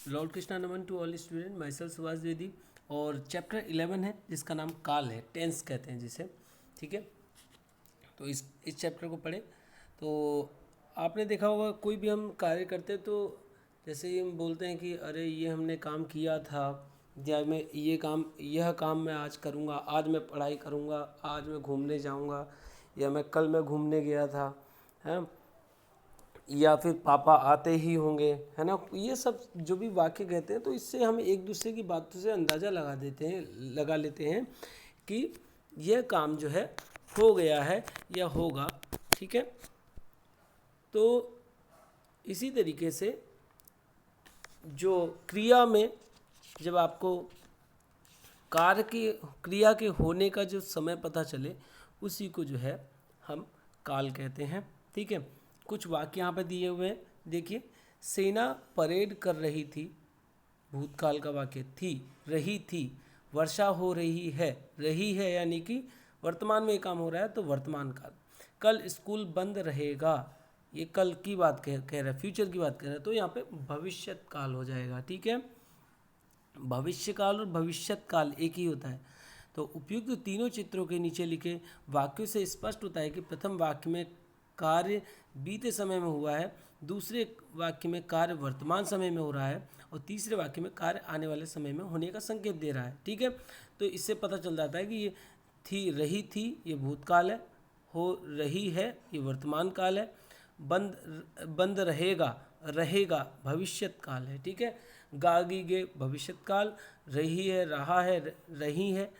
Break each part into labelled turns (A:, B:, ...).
A: Lord Krishna नमन to all student, myself Subhash Dwivedi. और chapter 11 है जिसका नाम काल है, टेंस कहते हैं जिसे। ठीक है, तो इस चैप्टर को पढ़े तो आपने देखा होगा कोई भी हम कार्य करते हैं तो जैसे ही हम बोलते हैं कि अरे ये हमने काम किया था, या मैं यह काम मैं आज करूँगा, आज मैं पढ़ाई करूँगा, आज मैं घूमने जाऊँगा, या मैं कल मैं घूमने गया था, है, या फिर पापा आते ही होंगे, है ना। ये सब जो भी वाक्य कहते हैं तो इससे हम एक दूसरे की बातों से अंदाज़ा लगा लेते हैं कि यह काम जो है हो गया है या होगा। ठीक है, तो इसी तरीके से जो क्रिया में जब आपको कार्य की क्रिया के होने का जो समय पता चले उसी को जो है हम काल कहते हैं। ठीक है, कुछ वाक्य यहाँ पे दिए हुए हैं, देखिए। सेना परेड कर रही थी, भूतकाल का वाक्य, थी, रही थी। वर्षा हो रही है यानी कि वर्तमान में ये काम हो रहा है तो वर्तमान काल। कल स्कूल बंद रहेगा, ये कल की बात कह रहा है, फ्यूचर की बात कह रहा है, तो यहाँ पे भविष्यत काल हो जाएगा। ठीक है, भविष्य काल और भविष्यत काल एक ही होता है। तो उपयुक्त तीनों चित्रों के नीचे लिखे वाक्यों से स्पष्ट होता है कि प्रथम वाक्य में कार्य बीते समय में हुआ है, दूसरे वाक्य में कार्य वर्तमान समय में हो रहा है, और तीसरे वाक्य में कार्य आने वाले समय में होने का संकेत दे रहा है। ठीक है, तो इससे पता चल जाता है कि ये थी, रही थी, ये भूतकाल है, हो रही है, ये वर्तमान काल है, बंद रहेगा, रहेगा भविष्यत काल है। ठीक है, गागी गे भविष्यत काल, रही है, रहा है, रही है,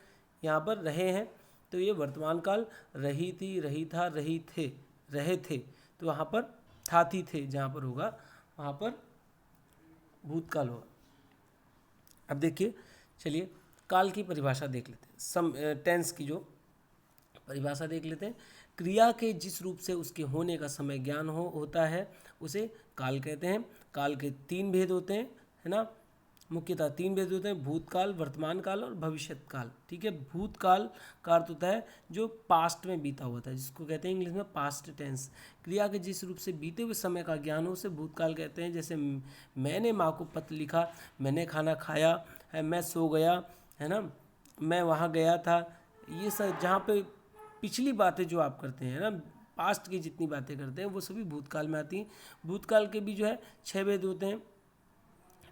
A: यहाँ पर रहे हैं तो ये वर्तमान काल, रही थी, रही था, रही थे, रहे थे, तो वहाँ पर था थी थे जहाँ पर होगा वहाँ पर भूतकाल होगा। अब देखिए, चलिए काल की परिभाषा देख लेते हैं, टेंस की जो परिभाषा देख लेते हैं। क्रिया के जिस रूप से उसके होने का समय ज्ञान होता है उसे काल कहते हैं। काल के तीन भेद होते हैं, है ना, मुख्यतः तीन भेद होते हैं, भूतकाल, वर्तमान काल और भविष्यत काल। ठीक है, भूतकाल का अर्थ होता है जो पास्ट में बीता हुआ था, जिसको कहते हैं इंग्लिश में पास्ट टेंस। क्रिया के जिस रूप से बीते हुए समय का ज्ञान हो उसे भूतकाल कहते हैं। जैसे मैंने माँ को पत्र लिखा, मैंने खाना खाया है, मैं सो गया, है ना, मैं वहाँ गया था, ये सब जहाँ पे पिछली बातें जो आप करते हैं ना, पास्ट की जितनी बातें करते हैं वो सभी भूतकाल में आती हैं। भूतकाल के भी जो है 6 भेद होते हैं।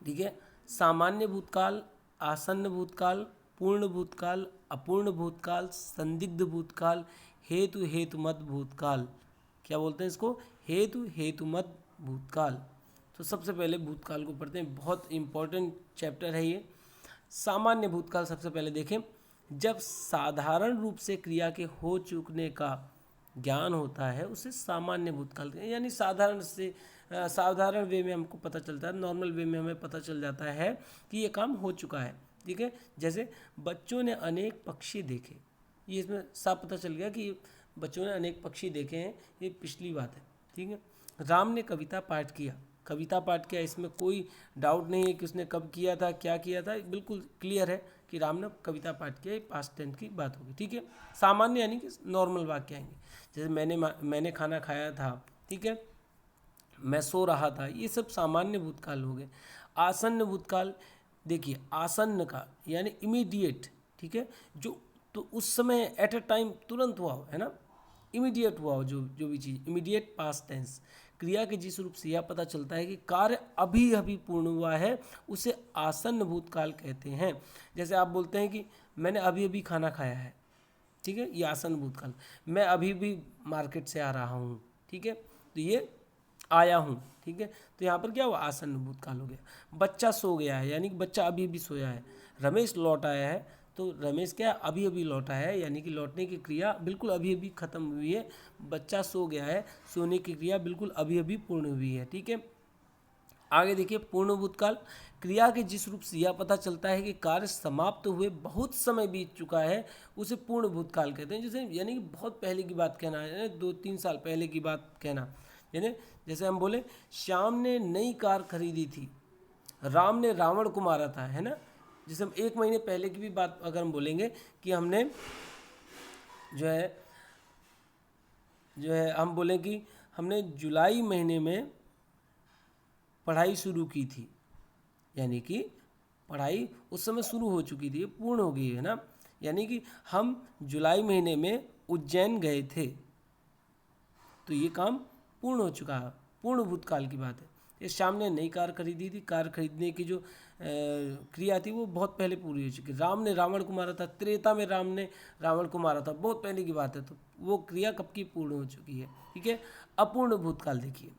A: ठीक है, सामान्य भूतकाल, आसन्न भूतकाल, पूर्ण भूतकाल, अपूर्ण भूतकाल, संदिग्ध भूतकाल, हेतु हेतुमत भूतकाल। क्या बोलते हैं इसको? हेतु हेतुमत भूतकाल। तो सबसे पहले भूतकाल को पढ़ते हैं, बहुत इंपॉर्टेंट चैप्टर है ये। सामान्य भूतकाल सबसे पहले देखें, जब साधारण रूप से क्रिया के हो चुकने का ज्ञान होता है उसे सामान्य भूतकाल कहते हैं। यानी साधारण वे में हमको पता चलता है, नॉर्मल वे में हमें पता चल जाता है कि ये काम हो चुका है। ठीक है, जैसे बच्चों ने अनेक पक्षी देखे, ये इसमें साफ पता चल गया कि बच्चों ने अनेक पक्षी देखे हैं, ये पिछली बात है। ठीक है, राम ने कविता पाठ किया, इसमें कोई डाउट नहीं है कि उसने कब किया था, क्या किया था, बिल्कुल क्लियर है कि राम ने कविता पाठ किया, पास्ट टेंस की बात होगी। ठीक है, सामान्य यानी कि नॉर्मल वाक्य आएंगे, जैसे मैंने खाना खाया था, ठीक है, मैं सो रहा था, ये सब सामान्य भूतकाल हो गए। आसन्न भूतकाल, देखिए आसन्न का यानी इमीडिएट, ठीक है, जो तो उस समय एट अ टाइम तुरंत हुआ हो, है ना, इमीडिएट हुआ हो, जो जो भी चीज़, इमीडिएट पास्ट टेंस। क्रिया के जिस रूप से यह पता चलता है कि कार्य अभी अभी पूर्ण हुआ है उसे आसन्न भूतकाल कहते हैं। जैसे आप बोलते हैं कि मैंने अभी अभी खाना खाया है, ठीक है, ये आसन्न भूतकाल। मैं अभी भी मार्केट से आ रहा हूँ, ठीक है, तो ये आया हूँ। ठीक है, तो यहाँ पर क्या हुआ, आसन्न भूतकाल हो गया। बच्चा सो गया है यानी कि बच्चा अभी अभी सोया है। रमेश लौट आया है, तो रमेश क्या अभी अभी लौटा है, यानी कि लौटने की क्रिया बिल्कुल अभी अभी खत्म हुई है। बच्चा सो गया है, सोने की क्रिया बिल्कुल अभी अभी पूर्ण हुई है। ठीक है, आगे देखिए, पूर्ण भूतकाल, क्रिया के जिस रूप से यह पता चलता है कि कार्य समाप्त हुए बहुत समय बीत चुका है उसे पूर्ण भूतकाल कहते हैं। जैसे यानी कि बहुत पहले की बात कहना है, 2-3 साल पहले की बात कहना, यानी जैसे हम बोले श्याम ने नई कार खरीदी थी, राम ने रावण को मारा था, है ना। जैसे हम 1 महीने पहले की भी बात अगर हम बोलेंगे कि हमने जो है हम बोलें कि हमने जुलाई महीने में पढ़ाई शुरू की थी, यानी कि पढ़ाई उस समय शुरू हो चुकी थी, पूर्ण हो गई है ना। यानी कि हम जुलाई महीने में उज्जैन गए थे, तो ये काम पूर्ण हो चुका है, पूर्ण भूतकाल की बात है। इस शाम ने नई कार खरीदी थी, कार खरीदने की जो क्रिया थी वो बहुत पहले पूरी हो चुकी। राम ने रावण को मारा था, त्रेता में राम ने रावण को मारा था, बहुत पहले की बात है, तो वो क्रिया कब की पूर्ण हो चुकी है, ठीक है। अपूर्ण भूतकाल देखिए,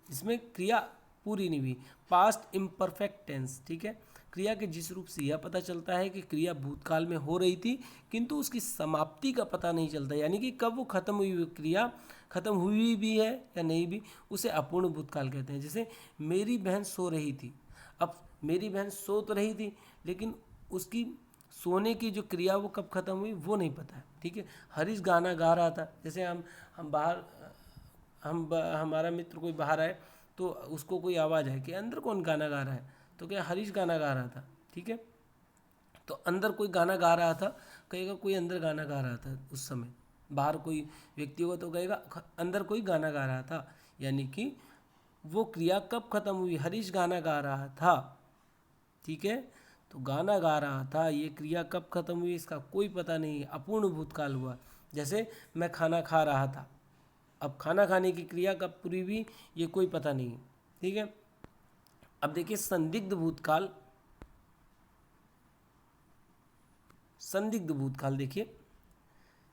A: इसमें क्रिया पूरी नहीं हुई, पास्ट इम्परफेक्ट टेंस, ठीक है। क्रिया के जिस रूप से यह पता चलता है कि क्रिया भूतकाल में हो रही थी, किंतु उसकी समाप्ति का पता नहीं चलता, यानी कि कब वो खत्म हुई, हुई क्रिया खत्म हुई भी है या नहीं भी, उसे अपूर्ण भूतकाल कहते हैं। जैसे मेरी बहन सो रही थी, अब मेरी बहन सो तो रही थी, लेकिन उसकी सोने की जो क्रिया वो कब खत्म हुई वो नहीं पता है, ठीक है। हरीश गाना गा रहा था, जैसे हम बाहर हमारा मित्र कोई बाहर आए तो उसको कोई आवाज़ है कि अंदर कौन गाना गा रहा है, तो क्या हरीश गाना गा रहा था, ठीक है। तो अंदर कोई गाना गा रहा था, कहेगा कोई अंदर गाना गा रहा था, उस समय बाहर कोई व्यक्ति होगा तो कहेगा अंदर कोई गाना गा रहा था, यानी कि वो क्रिया कब खत्म हुई, हरीश गाना गा रहा था, ठीक है। तो गाना गा रहा था, ये क्रिया कब खत्म हुई इसका कोई पता नहीं, अपूर्ण भूतकाल हुआ। जैसे मैं खाना खा रहा था, अब खाना खाने की क्रिया कब पूरी हुई ये कोई पता नहीं, ठीक है। अब देखिए संदिग्ध भूतकाल, संदिग्ध भूतकाल देखिए,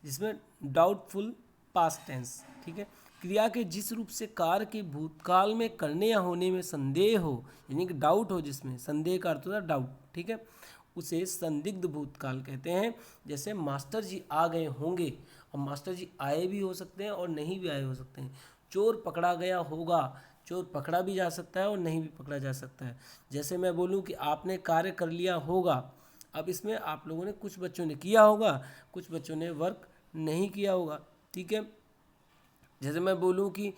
A: जिसमें डाउटफुल पास्ट टेंस, ठीक है। क्रिया के जिस रूप से कार्य के भूतकाल में करने या होने में संदेह हो, यानी कि डाउट हो, जिसमें संदेह का अर्थ होता है डाउट, ठीक है, उसे संदिग्ध भूतकाल कहते हैं। जैसे मास्टर जी आ गए होंगे, और मास्टर जी आए भी हो सकते हैं और नहीं भी आए हो सकते हैं। चोर पकड़ा गया होगा, चोर पकड़ा भी जा सकता है और नहीं भी पकड़ा जा सकता है। जैसे मैं बोलूँ कि आपने कार्य कर लिया होगा, अब इसमें आप लोगों ने, कुछ बच्चों ने किया होगा, कुछ बच्चों ने वर्क नहीं किया होगा, ठीक है। जैसे मैं बोलूँ कि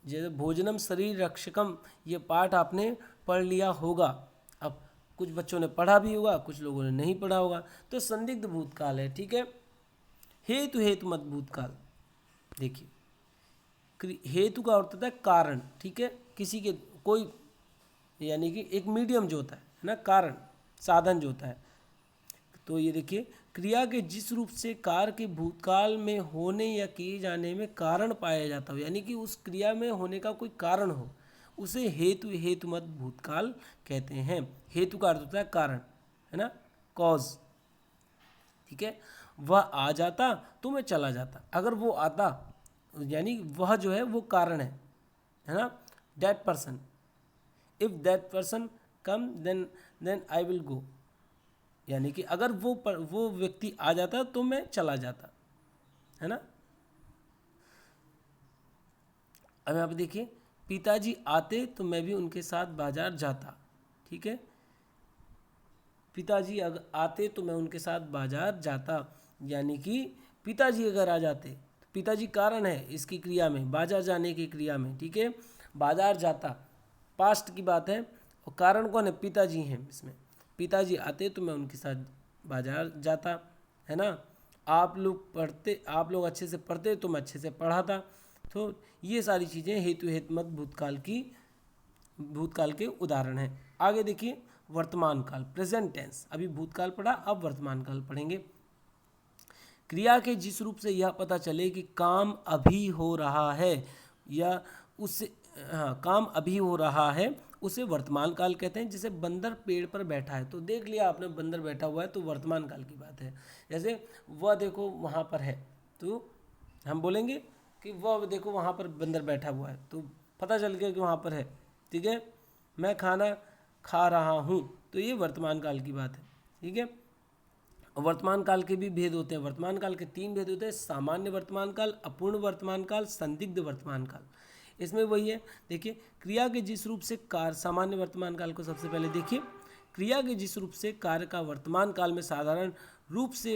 A: जैसे भोजनम शरीर रक्षकम, ये पाठ आपने पढ़ लिया होगा, अब कुछ बच्चों ने पढ़ा भी होगा, कुछ लोगों ने नहीं पढ़ा होगा, तो संदिग्ध भूतकाल है, ठीक है। हेतु हेतु मत भूतकाल देखिए, हेतु का अर्थ होता है कारण, ठीक है, किसी के कोई, यानी कि एक मीडियम जो होता है ना, कारण साधन जो होता है। तो ये देखिए, क्रिया के जिस रूप से कार्य के भूतकाल में होने या किए जाने में कारण पाया जाता हो, यानी कि उस क्रिया में होने का कोई कारण हो, उसे हेतु हेतुमत भूतकाल कहते हैं। हेतु का अर्थ होता है कारण, है ना, कॉज, ठीक है। वह आ जाता तो मैं चला जाता, अगर वो आता यानी वह जो है वो कारण है ना। That person, if that person come then I will go, यानी कि अगर वो व्यक्ति आ जाता तो मैं चला जाता, है ना। अब यहाँ पे देखिए, पिताजी आते तो मैं भी उनके साथ बाजार जाता, ठीक है। पिताजी अगर आते तो मैं उनके साथ बाजार जाता, यानी कि पिताजी अगर आ जाते, तो पिताजी कारण है इसकी क्रिया में, बाजार जाने की क्रिया में, ठीक है। बाजार जाता पास्ट की बात है, और कारण कौन है, पिताजी हैं इसमें। पिताजी आते तो मैं उनके साथ बाजार जाता, है ना। आप लोग पढ़ते, आप लोग अच्छे से पढ़ते तो मैं अच्छे से पढ़ाता। तो ये सारी चीज़ें हेतु हेतुमत भूतकाल के उदाहरण हैं। आगे देखिए, वर्तमान काल, प्रेजेंट टेंस, अभी भूतकाल पढ़ा, अब वर्तमान काल पढ़ेंगे। क्रिया के जिस रूप से यह पता चले कि काम अभी हो रहा है या उससे, हाँ, काम अभी हो रहा है, उसे वर्तमान काल कहते हैं। जैसे बंदर पेड़ पर बैठा है, तो देख लिया आपने बंदर बैठा हुआ है, तो वर्तमान काल की बात है। जैसे वह देखो वहाँ पर है, तो हम बोलेंगे कि वह देखो वहाँ पर बंदर बैठा हुआ है, तो पता चल गया कि वहाँ पर है, ठीक है। मैं खाना खा रहा हूँ, तो ये वर्तमान काल की बात है, ठीक है। वर्तमान काल के भी भेद होते हैं, वर्तमान काल के 3 भेद होते हैं, सामान्य वर्तमान काल, अपूर्ण वर्तमान काल, संदिग्ध वर्तमान काल। इसमें वही है, देखिए, क्रिया के जिस रूप से कार्य, सामान्य वर्तमान काल को सबसे पहले देखिए, क्रिया के जिस रूप से कार्य का वर्तमान काल में साधारण रूप से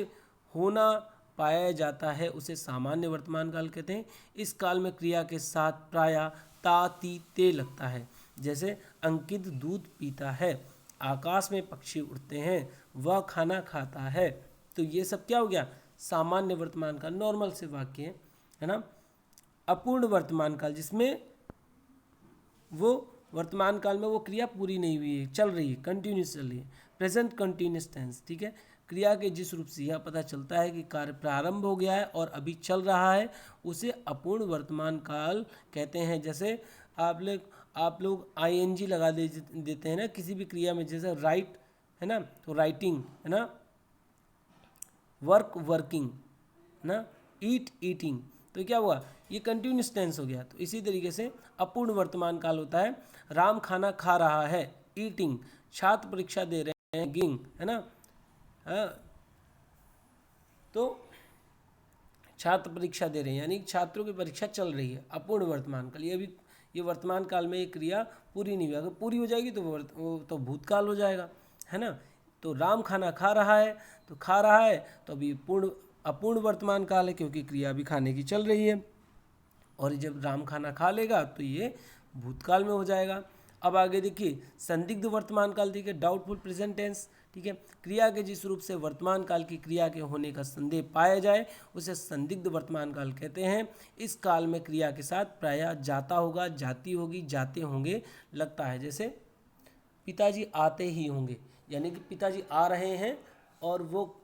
A: होना पाया जाता है, उसे सामान्य वर्तमान काल कहते हैं। इस काल में क्रिया के साथ प्रायः ता ती ते लगता है। जैसे अंकित दूध पीता है, आकाश में पक्षी उड़ते हैं, वह खाना खाता है, तो ये सब क्या हो गया, सामान्य वर्तमान काल, नॉर्मल से वाक्य है ना। अपूर्ण वर्तमान काल, जिसमें वो वर्तमान काल में वो क्रिया पूरी नहीं हुई है, चल रही है, कंटिन्यूस चल रही है, प्रेजेंट कंटिन्यूस टेंस। ठीक है, क्रिया के जिस रूप से यह पता चलता है कि कार्य प्रारंभ हो गया है और अभी चल रहा है उसे अपूर्ण वर्तमान काल कहते हैं। जैसे आप लोग आईएनजी लगा देते हैं ना किसी भी क्रिया में, जैसे राइट है ना, तो राइटिंग है ना, वर्क वर्किंग ना, ईट ईटिंग, तो क्या हुआ, ये कंटिन्यूस टेंस हो गया। तो इसी तरीके से अपूर्ण वर्तमान काल होता है, राम खाना खा रहा है, ईटिंग, छात्र परीक्षा दे रहे हैं, गिंग, है ना। हाँ, तो छात्र परीक्षा दे रहे हैं यानी छात्रों की परीक्षा चल रही है, अपूर्ण वर्तमान काल। ये वर्तमान काल में ये क्रिया पूरी नहीं हुई, अगर पूरी हो जाएगी तो वो तो भूतकाल हो जाएगा, है ना। तो राम खाना खा रहा है, तो खा रहा है तो अभी अपूर्ण वर्तमान काल है क्योंकि क्रिया अभी खाने की चल रही है, और जब राम खाना खा लेगा तो ये भूतकाल में हो जाएगा। अब आगे देखिए संदिग्ध वर्तमान काल, देखिए डाउटफुल प्रेजेंट टेंस। ठीक है, क्रिया के जिस रूप से वर्तमान काल की क्रिया के होने का संदेह पाया जाए उसे संदिग्ध वर्तमान काल कहते हैं। इस काल में क्रिया के साथ प्रायः जाता होगा, जाती होगी, जाते होंगे लगता है। जैसे पिताजी आते ही होंगे, यानी कि पिताजी आ रहे हैं और वो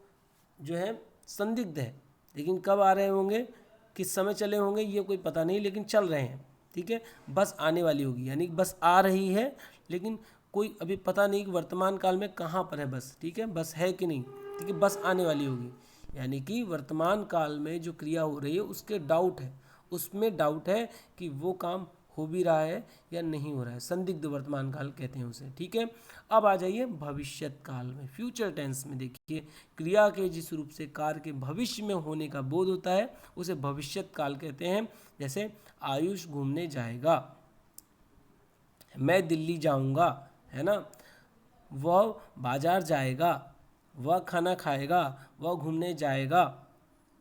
A: जो है संदिग्ध है, लेकिन कब आ रहे होंगे, किस समय चले होंगे ये कोई पता नहीं, लेकिन चल रहे हैं। ठीक है, बस आने वाली होगी, यानी बस आ रही है लेकिन कोई अभी पता नहीं कि वर्तमान काल में कहाँ पर है बस। ठीक है, बस है कि नहीं, ठीक है, बस आने वाली होगी, यानी कि वर्तमान काल में जो क्रिया हो रही है उसके डाउट है, उसमें डाउट है कि वो काम हो भी रहा है या नहीं हो रहा है, संदिग्ध वर्तमान काल कहते हैं उसे। ठीक है, अब आ जाइए भविष्यत काल में, फ्यूचर टेंस में। देखिए क्रिया के जिस रूप से कार्य के भविष्य में होने का बोध होता है उसे भविष्यत काल कहते हैं। जैसे आयुष घूमने जाएगा, मैं दिल्ली जाऊंगा, है ना, वह बाजार जाएगा, वह खाना खाएगा, वह घूमने जाएगा,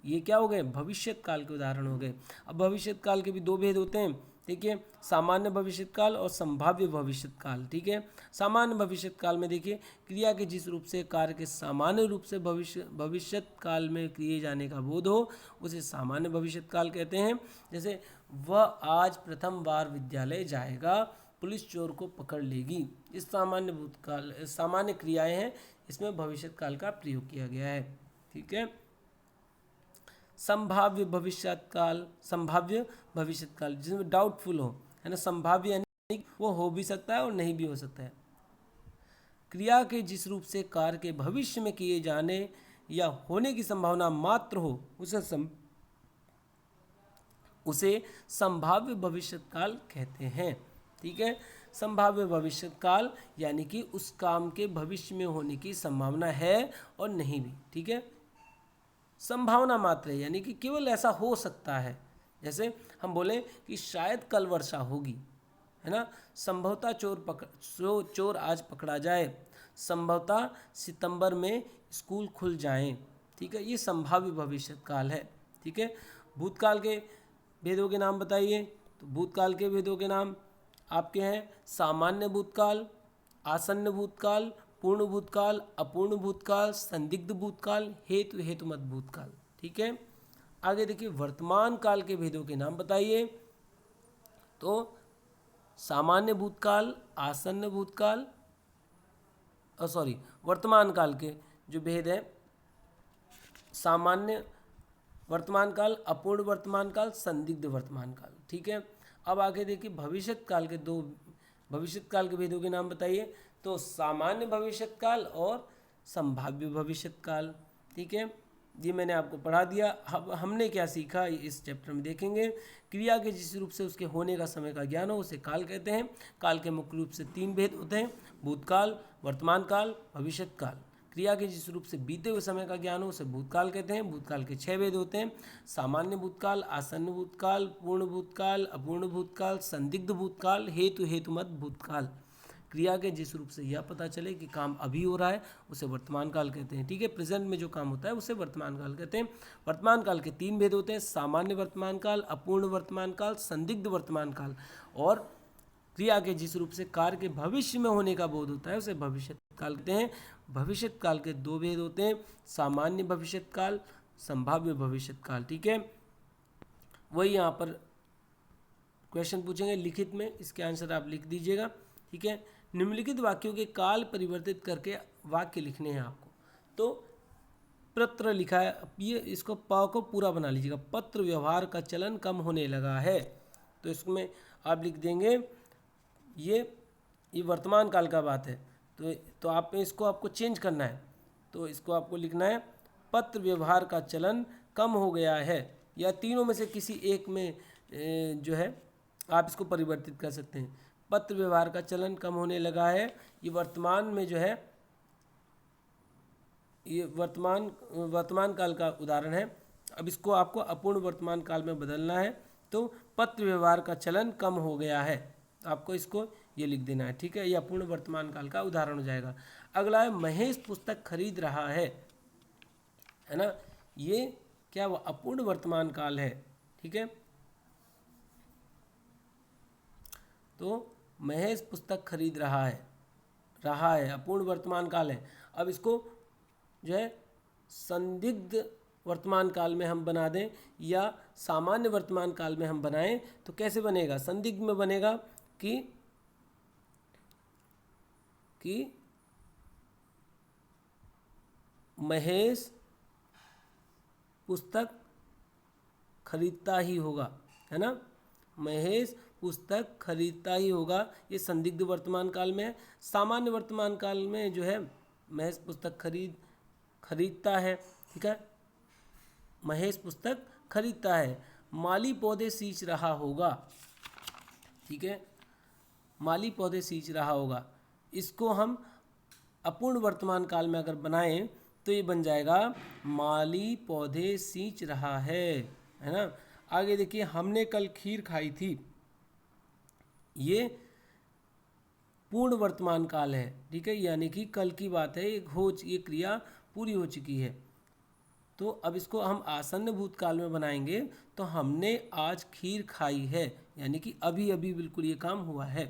A: ये क्या हो गए, भविष्यत काल के उदाहरण हो गए। अब भविष्यत काल के भी दो भेद होते हैं। देखिए सामान्य भविष्यत काल और संभाव्य भविष्यत काल। ठीक है, सामान्य भविष्यत काल में देखिए क्रिया के जिस रूप से कार्य के सामान्य रूप से भविष्यत काल में किए जाने का बोध हो उसे सामान्य भविष्यत काल कहते हैं। जैसे वह आज प्रथम बार विद्यालय जाएगा, पुलिस चोर को पकड़ लेगी। इस सामान्य क्रियाएं हैं, इसमें भविष्यत काल का प्रयोग किया गया है। ठीक है, संभाव्य भविष्यत काल जिसमें डाउटफुल हो, है ना, संभाव्य यानी वो हो भी सकता है और नहीं भी हो सकता है। क्रिया के जिस रूप से कार्य के भविष्य में किए जाने या होने की संभावना मात्र हो उसे संभाव्य भविष्यत काल कहते हैं। ठीक है, संभाव्य भविष्यत काल यानी कि उस काम के भविष्य में होने की संभावना है और नहीं भी। ठीक है, संभावना मात्र है यानी कि केवल ऐसा हो सकता है। जैसे हम बोले कि शायद कल वर्षा होगी, है ना, संभवतः चोर आज पकड़ा जाए, संभवतः सितंबर में स्कूल खुल जाएं। ठीक है, ये संभाव्य भविष्यत काल है। ठीक है, भूतकाल के भेदों के नाम बताइए। तो भूतकाल के भेदों के नाम आपके हैं सामान्य भूतकाल, आसन्न भूतकाल, पूर्ण भूतकाल, अपूर्ण भूतकाल, संदिग्ध भूतकाल, हेतुमत भूतकाल। ठीक है, आगे देखिए वर्तमान काल के भेदों के नाम बताइए। तो सामान्य भूतकाल, आसन्न भूतकाल, वर्तमान काल के जो भेद है, सामान्य वर्तमान काल, अपूर्ण वर्तमान काल, संदिग्ध वर्तमान काल। ठीक है, अब आगे देखिए भविष्यत काल के भेदों के नाम बताइए। तो सामान्य भविष्यत काल और संभाव्य भविष्यत काल। ठीक है, ये मैंने आपको पढ़ा दिया। अब हमने क्या सीखा इस चैप्टर में देखेंगे। क्रिया के जिस रूप से उसके होने का समय का ज्ञान हो उसे काल कहते हैं। काल के मुख्य रूप से 3 भेद होते हैं, भूतकाल, वर्तमान काल, भविष्यत काल। क्रिया के जिस रूप से बीते हुए समय का ज्ञान हो उसे भूतकाल कहते हैं। भूतकाल के 6 भेद होते हैं, सामान्य भूतकाल, आसन्न भूतकाल, पूर्ण भूतकाल, अपूर्ण भूतकाल, संदिग्ध भूतकाल, हेतुमत भूतकाल। क्रिया के जिस रूप से यह पता चले कि काम अभी हो रहा है उसे वर्तमान काल कहते हैं। ठीक है, प्रेजेंट में जो काम होता है उसे वर्तमान काल कहते हैं। वर्तमान काल के 3 भेद होते हैं, सामान्य वर्तमान काल, अपूर्ण वर्तमान काल, संदिग्ध वर्तमान काल। और क्रिया के जिस रूप से कार्य के भविष्य में होने का बोध होता है उसे भविष्यत काल कहते हैं। भविष्यत काल के 2 भेद होते हैं, सामान्य भविष्यत काल, संभाव्य भविष्यत काल। ठीक है, वही यहाँ पर क्वेश्चन पूछेंगे लिखित में, इसके आंसर आप लिख दीजिएगा, ठीक है। निम्नलिखित वाक्यों के काल परिवर्तित करके वाक्य लिखने हैं आपको। तो पत्र लिखा है, ये इसको प को पूरा बना लीजिएगा। पत्र व्यवहार का चलन कम होने लगा है, तो इसमें आप लिख देंगे ये वर्तमान काल का बात है, तो आप इसको आपको चेंज करना है। तो इसको आपको लिखना है पत्र व्यवहार का चलन कम हो गया है, या तीनों में से किसी एक में जो है आप इसको परिवर्तित कर सकते हैं। पत्र व्यवहार का चलन कम होने लगा है, ये वर्तमान में जो है, ये वर्तमान काल का उदाहरण है। अब इसको आपको अपूर्ण वर्तमान काल में बदलना है, तो पत्र व्यवहार का चलन कम हो गया है, आपको इसको ये लिख देना है, ठीक है। ये अपूर्ण वर्तमान काल का उदाहरण हो जाएगा। अगला है महेश पुस्तक खरीद रहा है ना, ये क्या वो अपूर्ण वर्तमान काल है, ठीक है। तो महेश पुस्तक खरीद रहा है अपूर्ण वर्तमान काल है। अब इसको जो है संदिग्ध वर्तमान काल में हम बना दें या सामान्य वर्तमान काल में हम बनाएं, तो कैसे बनेगा? संदिग्ध में बनेगा कि महेश पुस्तक खरीदता ही होगा, है ना, महेश पुस्तक खरीदता ही होगा, ये संदिग्ध वर्तमान काल में है। सामान्य वर्तमान काल में जो है महेश पुस्तक खरीदता है, ठीक है, महेश पुस्तक खरीदता है। माली पौधे सींच रहा होगा, ठीक है, माली पौधे सींच रहा होगा। इसको हम अपूर्ण वर्तमान काल में अगर बनाएं तो ये बन जाएगा माली पौधे सींच रहा है ना। आगे देखिए, हमने कल खीर खाई थी, ये पूर्ण वर्तमान काल है, ठीक है, यानी कि कल की बात है, ये क्रिया पूरी हो चुकी है। तो अब इसको हम आसन्न भूतकाल में बनाएंगे, तो हमने आज खीर खाई है, यानी कि अभी अभी बिल्कुल ये काम हुआ है,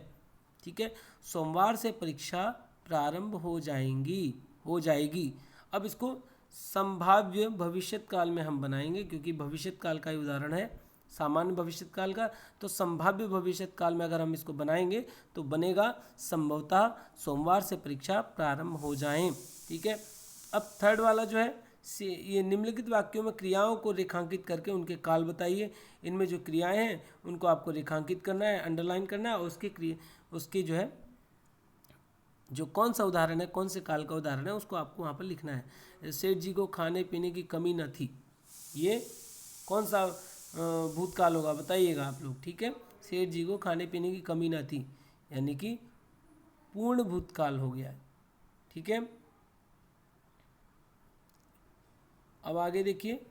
A: ठीक है। सोमवार से परीक्षा प्रारंभ हो जाएगी। अब इसको संभाव्य भविष्यत काल में हम बनाएंगे, क्योंकि भविष्यत काल का ही उदाहरण है सामान्य भविष्यत काल का। तो संभाव्य भविष्यत काल में अगर हम इसको बनाएंगे तो बनेगा संभवतः सोमवार से परीक्षा प्रारंभ हो जाएं, ठीक है। अब थर्ड वाला जो है, ये निम्नलिखित वाक्यों में क्रियाओं को रेखांकित करके उनके काल बताइए। इनमें जो क्रियाएं हैं उनको आपको रेखांकित करना है, अंडरलाइन करना है, और उसके जो है जो कौन सा उदाहरण है, कौन से काल का उदाहरण है, उसको आपको वहाँ पर लिखना है। सेठ जी को खाने पीने की कमी न थी, ये कौन सा भूतकाल होगा बताइएगा आप लोग, ठीक है। सेठ जी को खाने पीने की कमी न थी, यानी कि पूर्ण भूतकाल हो गया है, ठीक है। अब आगे देखिए,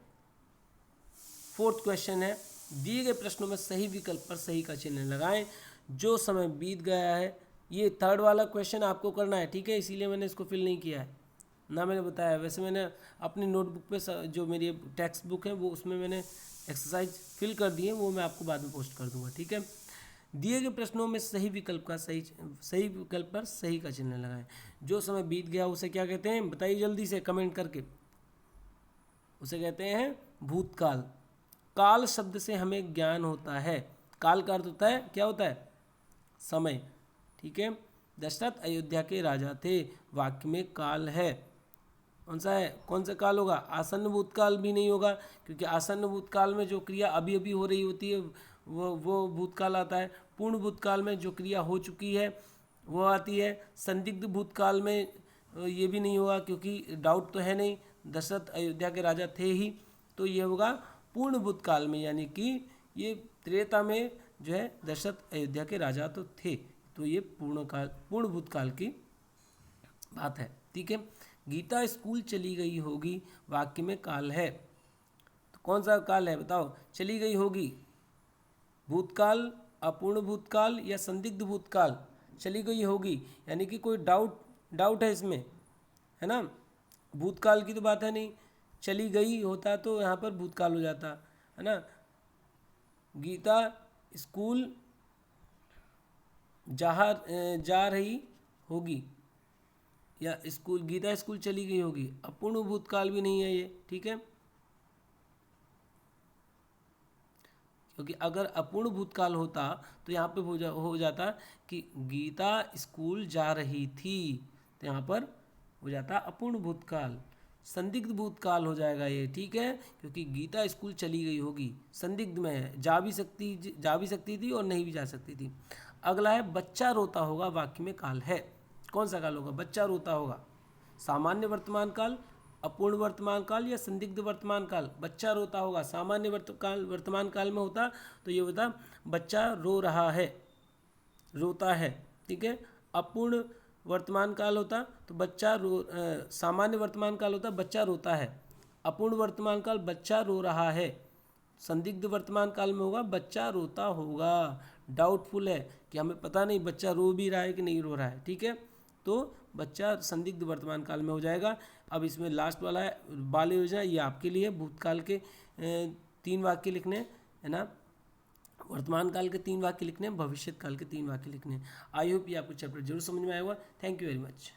A: फोर्थ क्वेश्चन है, दिए गए प्रश्नों में सही विकल्प पर सही का चिन्ह लगाएं। जो समय बीत गया है, ये थर्ड वाला क्वेश्चन आपको करना है, ठीक है, इसीलिए मैंने इसको फिल नहीं किया है ना, मैंने बताया। वैसे मैंने अपनी नोटबुक पे जो मेरी टेक्स्ट बुक है वो उसमें मैंने एक्सरसाइज फिल कर दी है, वो मैं आपको बाद में पोस्ट कर दूंगा, ठीक है। दिए गए प्रश्नों में सही विकल्प पर सही का चिन्ह लगाएं। जो समय बीत गया उसे क्या कहते हैं बताइए जल्दी से कमेंट करके। उसे कहते हैं भूतकाल। काल शब्द से हमें ज्ञान होता है, काल का अर्थ होता है, क्या होता है? समय, ठीक है। दशरथ अयोध्या के राजा थे, वाक्य में काल है, कौन सा है, कौन सा काल होगा? आसन्न भूतकाल भी नहीं होगा, क्योंकि आसन्न भूतकाल में जो क्रिया अभी अभी हो रही होती है वो भूतकाल आता है। पूर्ण भूतकाल में जो क्रिया हो चुकी है वो आती है। संदिग्ध भूतकाल में ये भी नहीं होगा, क्योंकि डाउट तो है नहीं, दशरथ अयोध्या के राजा थे ही, तो ये होगा पूर्ण भूतकाल में, यानी कि ये त्रेता में जो है दशरथ अयोध्या के राजा तो थे, तो ये पूर्ण भूतकाल की बात है, ठीक है। गीता स्कूल चली गई होगी, वाक्य में काल है, तो कौन सा काल है बताओ? चली गई होगी, भूतकाल, अपूर्ण भूतकाल या संदिग्ध भूतकाल? चली गई होगी यानी कि कोई डाउट है इसमें, है ना। भूतकाल की तो बात है नहीं, चली गई होता तो यहाँ पर भूतकाल हो जाता, है ना। गीता स्कूल जा रही होगी, या गीता स्कूल चली गई होगी, अपूर्ण भूतकाल भी नहीं है ये, ठीक है। क्योंकि अगर अपूर्ण भूतकाल होता तो यहाँ पे हो जाता कि गीता स्कूल जा रही थी, तो यहाँ पर हो जाता अपूर्ण भूतकाल। संदिग्ध भूतकाल हो जाएगा ये, ठीक है, क्योंकि गीता स्कूल चली गई होगी, संदिग्ध में है, जा भी सकती थी और नहीं भी जा सकती थी। अगला है बच्चा रोता होगा, वाक्य में काल है, कौन सा काल होगा? बच्चा रोता होगा। सामान्य वर्तमान काल, अपूर्ण वर्तमान काल या संदिग्ध वर्तमान काल? बच्चा रोता होगा। सामान्य वर्तमान काल में होता तो ये होता बच्चा रो रहा है, रोता है, ठीक है। अपूर्ण वर्तमान काल होता तो सामान्य वर्तमान काल होता बच्चा रोता है, अपूर्ण वर्तमान काल बच्चा रो रहा है, संदिग्ध वर्तमान काल में होगा बच्चा रोता होगा। डाउटफुल है कि हमें पता नहीं बच्चा रो भी रहा है कि नहीं रो रहा है, ठीक है, तो बच्चा संदिग्ध वर्तमान काल में हो जाएगा। अब इसमें लास्ट वाला है बाल योजना, ये आपके लिए भूतकाल के 3 वाक्य लिखने, है ना, वर्तमान काल के 3 वाक्य लिखने, भविष्य काल के 3 वाक्य लिखने। आई होप ये आपको चैप्टर जरूर समझ में आएगा। Thank you very much.